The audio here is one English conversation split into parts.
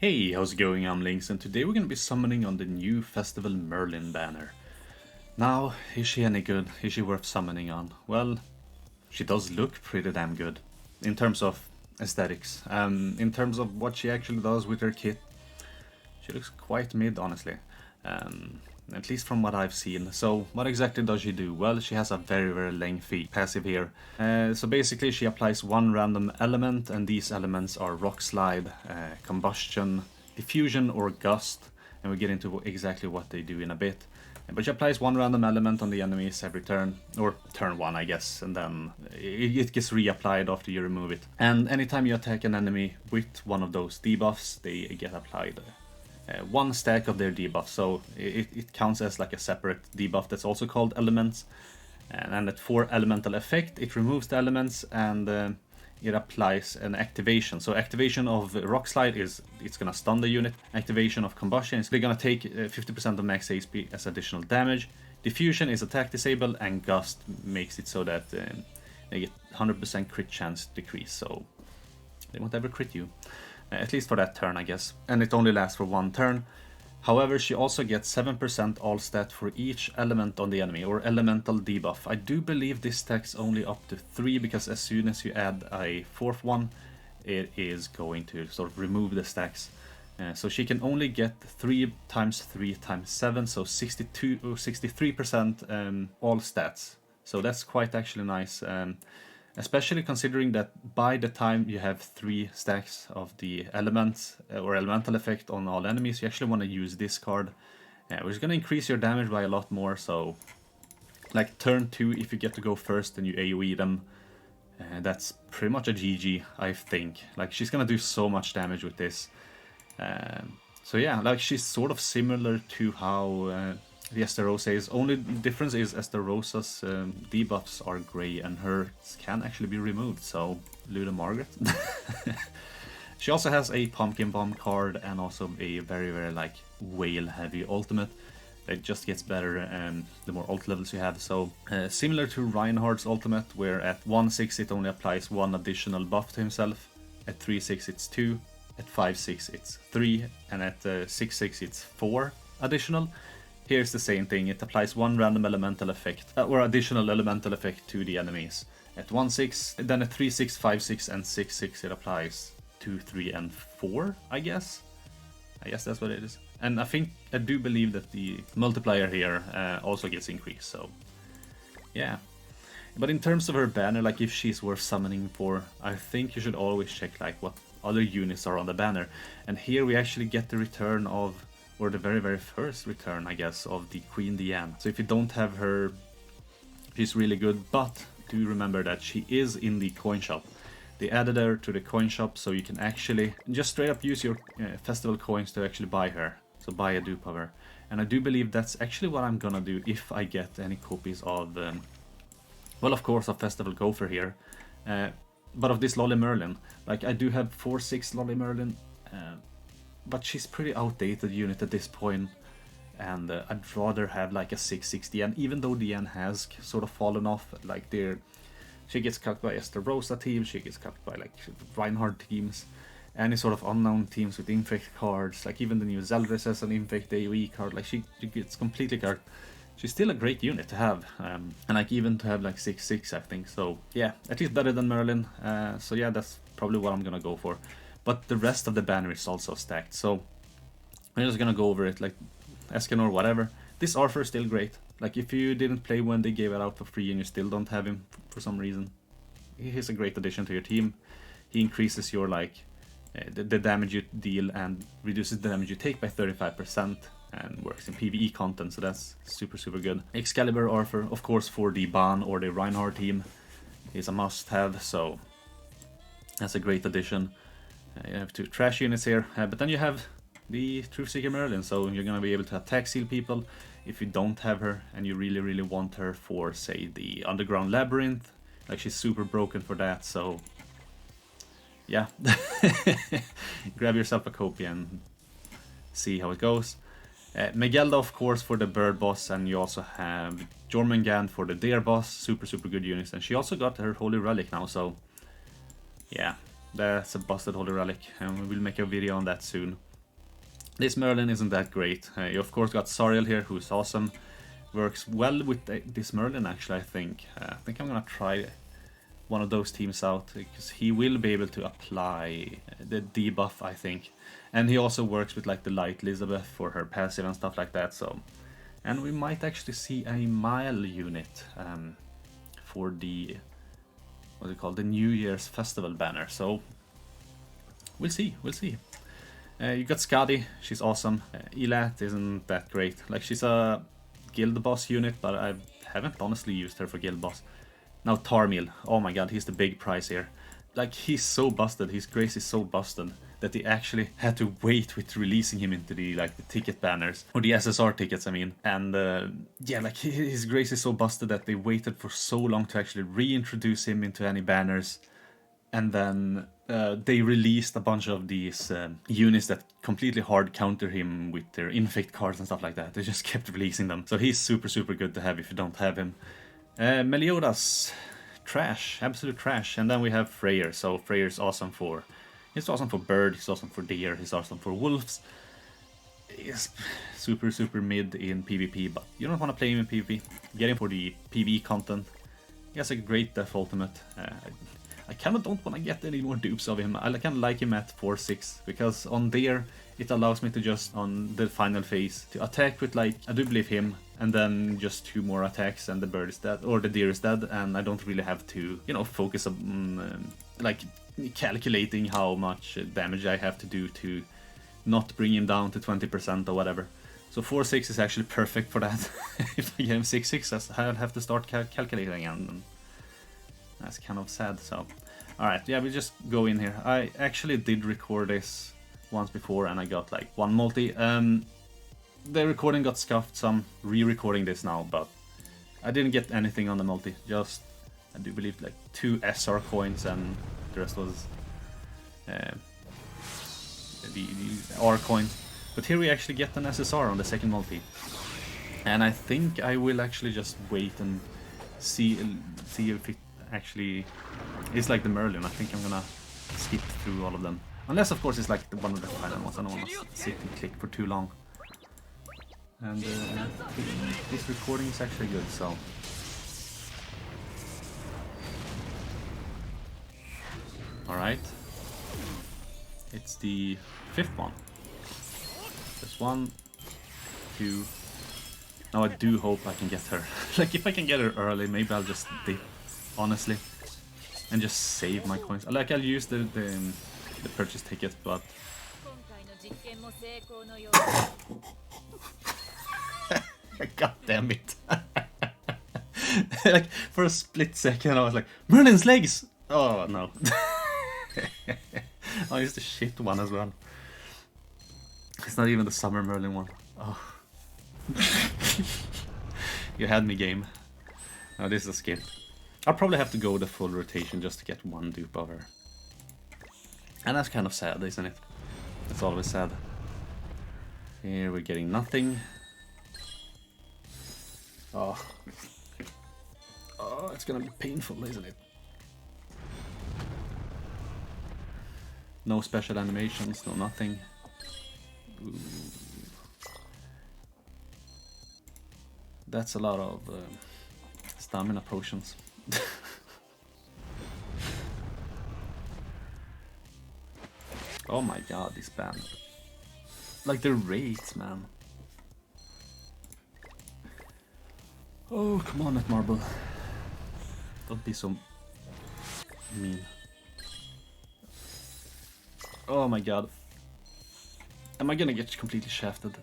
Hey, how's it going? I'm Lynx, and today we're gonna be summoning on the new Festival Merlin banner. Now, is she any good? Is she worth summoning on? Well, she does look pretty damn good in terms of aesthetics. In terms of what she actually does with her kit, she looks quite mid, honestly. At least from what I've seen. So what exactly does she do? Well, she has a very lengthy passive here. So basically she applies one random element, and these elements are Rock Slide, Combustion, Diffusion or Gust, and we get into exactly what they do in a bit. But she applies one random element on the enemies every turn, or turn one I guess, and then it gets reapplied after you remove it. And anytime you attack an enemy with one of those debuffs, they get applied. One stack of their debuff, so it counts as like a separate debuff that's also called elements. And at 4 elemental effect, it removes the elements and it applies an activation. So activation of Rock Slide is it's gonna stun the unit. Activation of Combustion is they're gonna take 50% of max HP as additional damage. Diffusion is attack disable, and Gust makes it so that they get 100% crit chance decrease, so they won't ever crit you. At least for that turn, I guess. And it only lasts for 1 turn. However, she also gets 7% all stat for each element on the enemy, or elemental debuff. I do believe this stacks only up to 3, because as soon as you add a 4th one, it is going to sort of remove the stacks. So she can only get 3 times 3 times 7, so 62 or 63% all stats. So that's quite actually nice. Especially considering that by the time you have 3 stacks of the elements or elemental effect on all enemies, you actually want to use this card, which is going to increase your damage by a lot more. So like turn 2, if you get to go first and you AoE them, that's pretty much a GG, I think. Like, she's going to do so much damage with this. So yeah, like, she's sort of similar to how the Esterosa's. Only difference is Esterosa's debuffs are grey and hers can actually be removed, so Luda Margaret. She also has a Pumpkin Bomb card and also a very like whale heavy ultimate. It just gets better the more ult levels you have. So similar to Reinhardt's ultimate, where at 1/6 it only applies 1 additional buff to himself, at 3/6 it's 2, at 5/6 it's 3, and at 6/6 it's 4 additional. Here's the same thing, it applies 1 random elemental effect, or additional elemental effect to the enemies. At 1/6, then at 3/6, 5/6, and 6/6 it applies 2, 3, and 4, I guess. I guess that's what it is. And I do believe that the multiplier here also gets increased, so yeah. But in terms of her banner, like if she's worth summoning for, I think you should always check like what other units are on the banner. And here we actually get the return of, or the very first return, I guess, of the Queen Diane. So if you don't have her, she's really good, but do remember that she is in the coin shop. They added her to the coin shop, so you can actually just straight up use your festival coins to actually buy her. So buy a dupe of her. And I do believe that's actually what I'm gonna do if I get any copies of, well, of course, of Festival Gopher here. But of this Lolly Merlin. Like, I do have 4/6 Lolly Merlin, but she's pretty outdated unit at this point, and I'd rather have like a 6/6 Diane, even though Diane has sort of fallen off. Like, she gets cut by Esterosa teams, she gets cut by like Reinhardt teams, any sort of unknown teams with infect cards. Like even the new Zeldris has an infect AoE card. Like she gets completely cut. She's still a great unit to have, and like even to have like 6/6, I think. So yeah, at least better than Merlin. So yeah, that's probably what I'm gonna go for. But the rest of the banner is also stacked, so I'm just gonna go over it, like Escanor, whatever. This Arthur is still great. Like if you didn't play when they gave it out for free and you still don't have him for some reason, he's a great addition to your team. He increases your like the damage you deal and reduces the damage you take by 35%, and works in PvE content, so that's super good. Excalibur Arthur, of course, for the Ban or the Reinhardt team, is a must-have, so that's a great addition. You have 2 trash units here, but then you have the Truthseeker Merlin, so you're gonna be able to attack seal people if you don't have her and you really want her for, say, the Underground Labyrinth. Like, she's super broken for that, so yeah. Grab yourself a copy and see how it goes. Megelda, of course, for the bird boss, and you also have Jormungand for the deer boss. Super good units, and she also got her holy relic now, so yeah, that's a busted holy relic, and we will make a video on that soon. This Merlin isn't that great. You of course got Sariel here, who's awesome. Works well with this Merlin actually, I think. I think I'm gonna try one of those teams out, because he will be able to apply the debuff, I think. And he also works with like the Light Elizabeth for her passive and stuff like that, so... And we might actually see a mile unit for the... what's it called? The New Year's Festival banner, so... We'll see, we'll see. You got Skadi, she's awesome. Elat isn't that great. Like, she's a guild boss unit, but I haven't honestly used her for guild boss. Now Tarmil, oh my god, he's the big prize here. Like, he's so busted, his grace is so busted that they actually had to wait with releasing him into the ticket banners, or the SSR tickets, I mean. And yeah, like his grace is so busted that they waited for so long to actually reintroduce him into any banners. And then they released a bunch of these units that completely hard counter him with their infect cards and stuff like that. They just kept releasing them. So he's super, super good to have if you don't have him. Meliodas, trash, absolute trash. And then we have Freyr. So Freyr's awesome for... He's awesome for bird, he's awesome for deer, he's awesome for wolves. He's super, super mid in PvP, but you don't want to play him in PvP. Get him for the PvE content. He has a great death ultimate. I kind of don't want to get any more dupes of him. I kind of like him at 4-6, because on there it allows me to just, on the final phase, to attack with like, I do believe him, and then just 2 more attacks and the bird is dead, or the deer is dead, and I don't really have to, you know, focus on, like, calculating how much damage I have to do to not bring him down to 20% or whatever. So 4-6 is actually perfect for that. If I get him 6-6, I'll have to start calculating again, and that's kind of sad, so... Alright, yeah, we just go in here. I actually did record this once before and I got like 1 multi. The recording got scuffed, so I'm re-recording this now, but I didn't get anything on the multi. Just, I do believe, like 2 SR coins, and the rest was the R coins. But here we actually get an SSR on the second multi. And I think I will actually just wait and see if it actually is like the Merlin. I think I'm gonna skip through all of them. Unless, of course, it's like one of the final ones. I don't want to sit and click for too long. And this recording is actually good, so... Alright. It's the 5th one. There's 1, 2... Now I do hope I can get her. Like, if I can get her early, maybe I'll just dip, honestly. And just save my coins. Like, I'll use the purchase ticket, but... God damn it. Like, for a split second I was like, Merlin's legs! Oh, no. I used the shit one as well. It's not even the summer Merlin one. Oh. You had me, game. No, this is a skip. I'll probably have to go the full rotation just to get 1 dupe of her. And that's kind of sad, isn't it? It's always sad. Here we're getting nothing. Oh. Oh, it's gonna be painful, isn't it? No special animations, no nothing. Ooh. That's a lot of stamina potions. Oh my god, this band. Like the rates, man. Oh, come on, that marble. Don't be so mean. Oh my god. Am I gonna get completely shafted?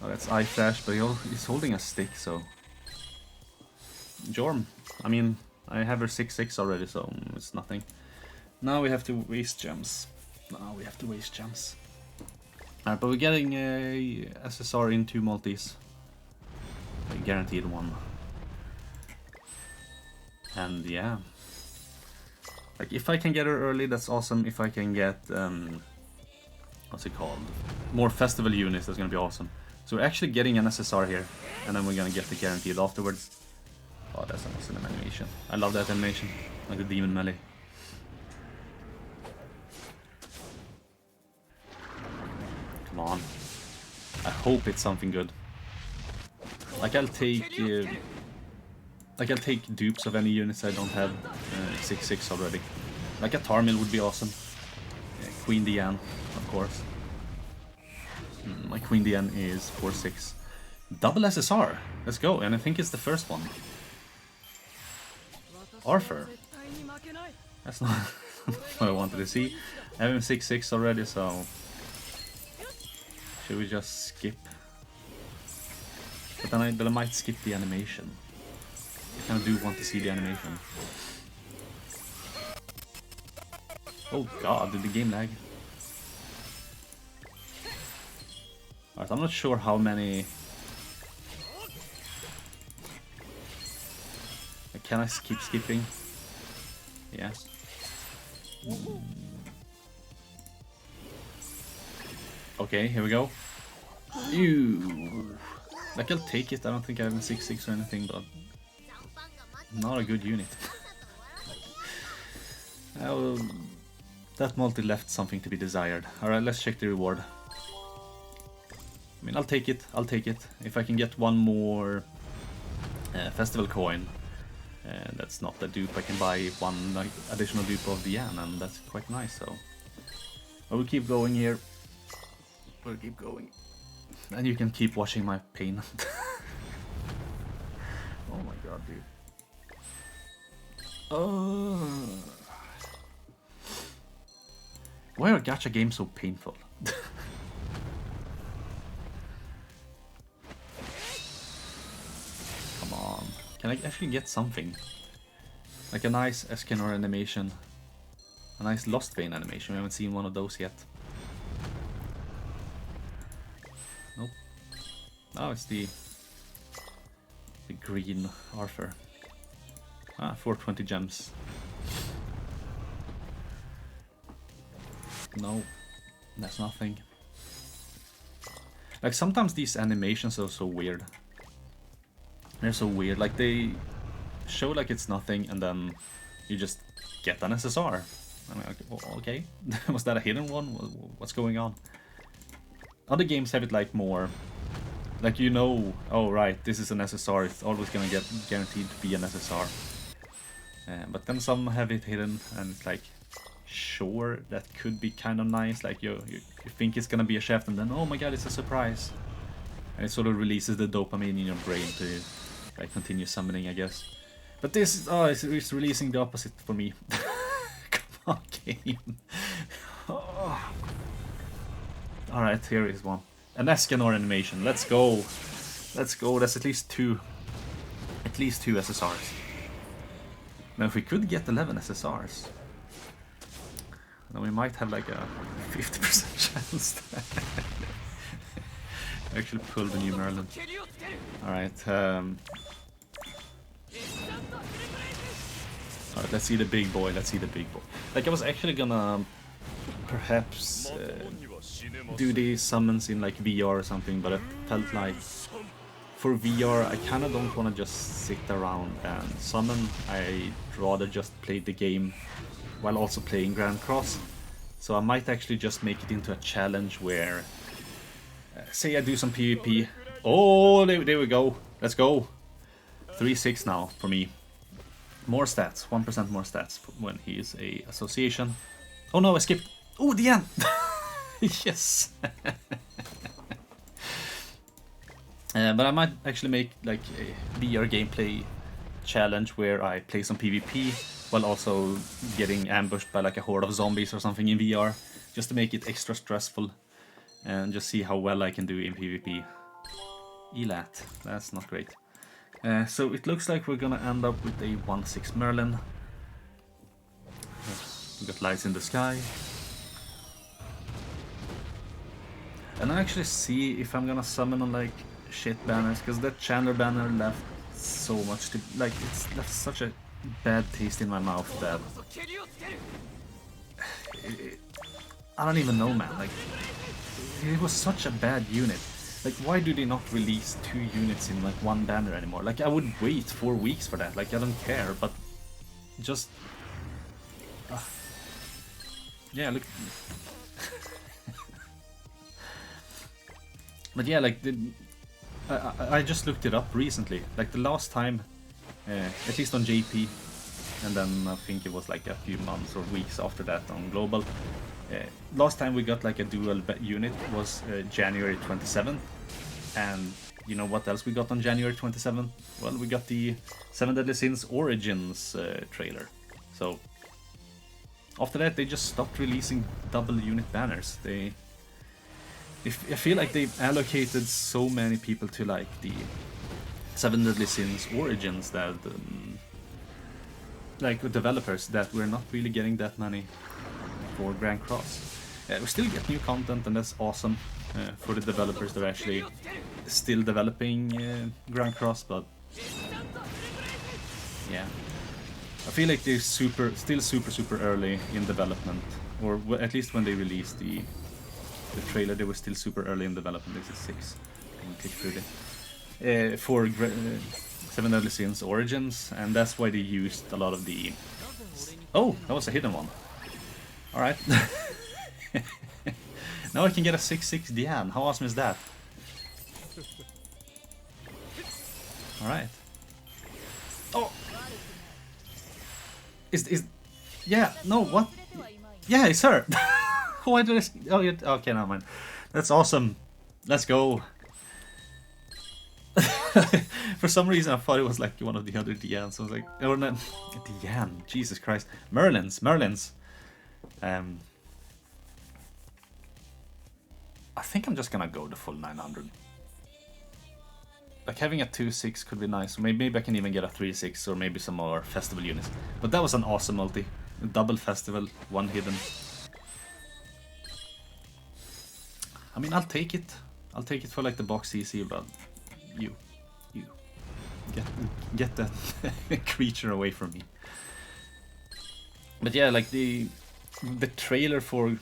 Oh, that's eye flash, but he's holding a stick, so... Jorm. I mean, I have her 6-6 already, so it's nothing. Now we have to waste gems. Now we have to waste gems. Alright, but we're getting a SSR in 2 multis. A guaranteed 1. And yeah. Like, if I can get her early, that's awesome. If I can get, what's it called? More festival units, that's gonna be awesome. So we're actually getting an SSR here, and then we're gonna get the guaranteed afterwards. Oh, that's an awesome animation. I love that animation, like the demon melee. on. I hope it's something good. Like I'll take dupes of any units I don't have 6/6 already. Like a Tarmil would be awesome. Queen Diane, of course. My Queen Diane is 4/6. Double SSR. Let's go, and I think it's the first one. Arthur. That's not what I wanted to see. I have him 6/6 already, so should we just skip? But then I might skip the animation. I kind of do want to see the animation. Oh god, did the game lag? Alright, I'm not sure how many... Can I keep skipping? Yes. Okay, here we go. Ew. Like, I'll take it. I don't think I have a 6/6 or anything, but not a good unit. That multi left something to be desired. Alright, let's check the reward. I mean, I'll take it. I'll take it. If I can get one more festival coin, that's not the dupe. I can buy one additional dupe of Diane, and that's quite nice. So I will keep going here. We'll keep going, and you can keep watching my pain. Oh my god, dude. Why are gacha games so painful? Come on. Can I actually get something? Like a nice Escanor animation. A nice Lost Vein animation. We haven't seen one of those yet. Nope. Oh, it's the green Arthur. Ah, 420 gems. No, that's nothing. Like, sometimes these animations are so weird. They're so weird. Like, they show like it's nothing, and then you just get an SSR. I mean, okay, was that a hidden one? What's going on? Other games have it like more, like, you know, oh right, this is an SSR. It's always gonna get guaranteed to be an SSR. But then some have it hidden, and it's like, sure, that could be kind of nice. Like you think it's gonna be a shaft, and then oh my god, it's a surprise, and it sort of releases the dopamine in your brain to like continue summoning, I guess. But this, it's releasing the opposite for me. Come on, game. Oh. All right, here is one. An Escanor animation. Let's go. Let's go. That's at least two SSRs. Now, if we could get 11 SSRs, then we might have like a 50% chance. Actually pull the new Merlin. Alright, alright, let's see the big boy, let's see the big boy. Like, I was actually gonna perhaps do these summons in like VR or something, but I felt like for VR I kinda don't wanna just sit around and summon. I'd rather just play the game while also playing Grand Cross. So I might actually just make it into a challenge where, say I do some PvP. Oh, there we go. Let's go. 3/6 now for me. More stats, 1% more stats when he is a association. Oh no, I skipped. Oh, the end. Yes. But I might actually make like a VR gameplay challenge where I play some PvP while also getting ambushed by like a horde of zombies or something in VR, just to make it extra stressful and just see how well I can do in PvP. Elat, that's not great. So it looks like we're gonna end up with a 1/6 Merlin. We got lights in the sky. And I actually see if I'm gonna summon on like shit banners, because that Chandler banner left so much to, like, it's left such a bad taste in my mouth that I don't even know, man. Like, it was such a bad unit. Like, why do they not release 2 units in like one banner anymore? Like, I would wait 4 weeks for that. Like, I don't care, but just yeah, look. But yeah, like I just looked it up recently. Like the last time, at least on JP, and then I think it was like a few months or weeks after that on global. Last time we got like a dual unit was January 27th, and you know what else we got on January 27th? Well, we got the 7 Deadly Sins Origins trailer. So after that, they just stopped releasing double unit banners. I feel like they've allocated so many people to like the 7 Deadly Sins Origins that like with developers that we're not really getting that many for Grand Cross. We still get new content, and that's awesome for the developers that are actually still developing Grand Cross, but yeah, I feel like they're still super early in development, or at least when they released the trailer, they were still super early in development. This is 6. I'm gonna click through it. For 7 Deadly Sins Origins, and that's why they used a lot of the... Oh, that was a hidden one. Alright. Now I can get a 6/6 Diane. How awesome is that? Alright. Oh! Is... Yeah, no, what? Yeah, it's her! Why did I... Oh, okay, never mind. That's awesome. Let's go. For some reason I thought it was like one of the other Dianes. I was like, oh no, Diane, Jesus Christ. Merlins. I think I'm just gonna go the full 900. Like having a 2/6 could be nice. Maybe I can even get a 3/6 or maybe some more festival units. But that was an awesome multi. A double festival, 1 hidden. I mean, I'll take it. I'll take it for like the box CC, but you get that creature away from me. But yeah, like the trailer for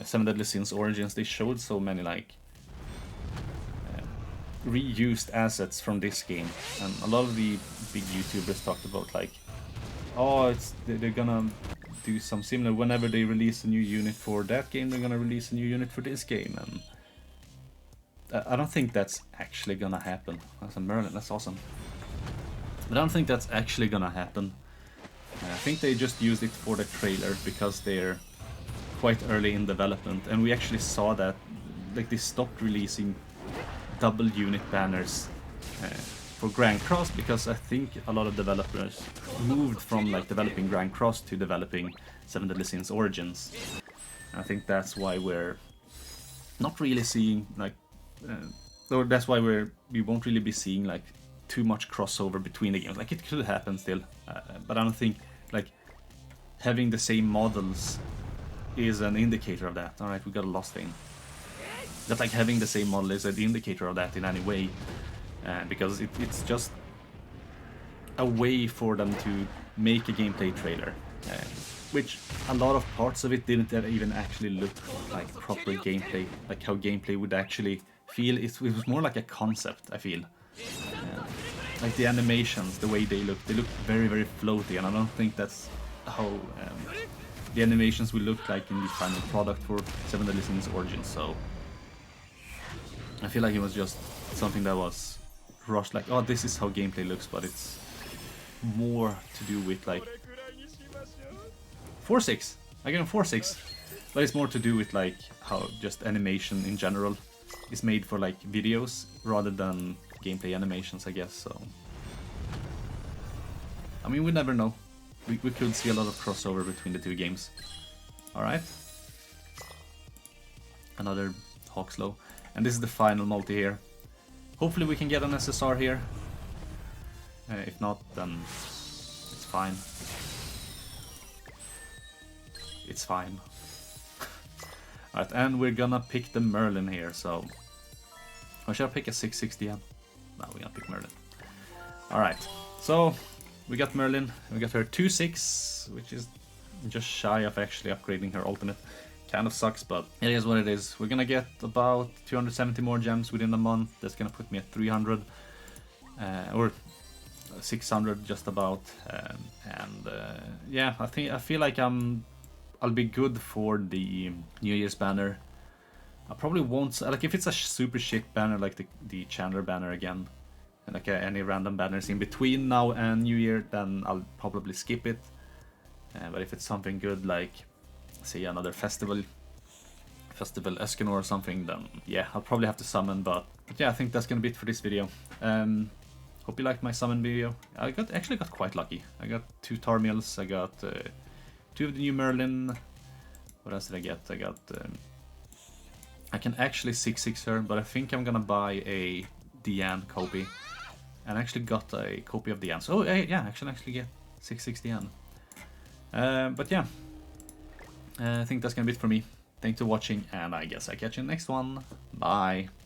7 Deadly Sins Origins, they showed so many like reused assets from this game, and a lot of the big YouTubers talked about like, oh, they're gonna do some similar. Whenever they release a new unit for that game, they're gonna release a new unit for this game, and I don't think that's actually gonna happen. That's a Merlin, that's awesome. But I don't think that's actually gonna happen. I think they just used it for the trailer because they're quite early in development, and we actually saw that like they stopped releasing double unit banners for Grand Cross because I think a lot of developers moved from like developing Grand Cross to developing 7 Deadly Sins Origins. And I think that's why we're not really seeing like or that's why we won't really be seeing like too much crossover between the games. Like it could happen still, but I don't think like having the same models is an indicator of that. Alright, we got a Lost Vein. That like having the same model is an indicator of that in any way, because it's just a way for them to make a gameplay trailer, which a lot of parts of it didn't even actually look like proper gameplay, like how gameplay would actually feel. It was more like a concept, I feel. Like the animations, the way they look very floaty, and I don't think that's how the animations will look like in the final product for 7 Deadly Sins Origins. So I feel like it was just something that was rushed, like, oh, this is how gameplay looks, but it's more to do with like 4/6. I get a 4/6, but it's more to do with like how just animation in general is made for like videos rather than gameplay animations, I guess. So I mean, we never know. We could see a lot of crossover between the two games. Alright. Another Hawkslow. And this is the final multi here. Hopefully we can get an SSR here. If not, then it's fine. It's fine. Alright, and we're gonna pick the Merlin here, so... Or should I pick a 660 M? No, we're gonna pick Merlin. Alright, so we got Merlin, we got her 2/6, which is just shy of actually upgrading her ultimate. Kind of sucks, but it is what it is. We're gonna get about 270 more gems within a month. That's gonna put me at 300, or 600 just about. Yeah, I feel like I'll be good for the New Year's banner. I probably won't, like if it's a super shit banner like the Chandler banner again, and like any random banners in between now and New Year, then I'll probably skip it. But if it's something good like, say, another Festival Escanor or something, then yeah, I'll probably have to summon. But yeah, I think that's gonna be it for this video. Hope you liked my summon video. I actually got quite lucky. I got 2 Tarmiels, I got 2 of the new Merlin. What else did I get? I got... I can actually 6-6 her, but I think I'm gonna buy a Diane copy. And I actually got a copy of Diane. So yeah, I can actually get 6-6 Diane. But yeah, I think that's gonna be it for me. Thanks for watching, and I guess I'll catch you in the next one. Bye!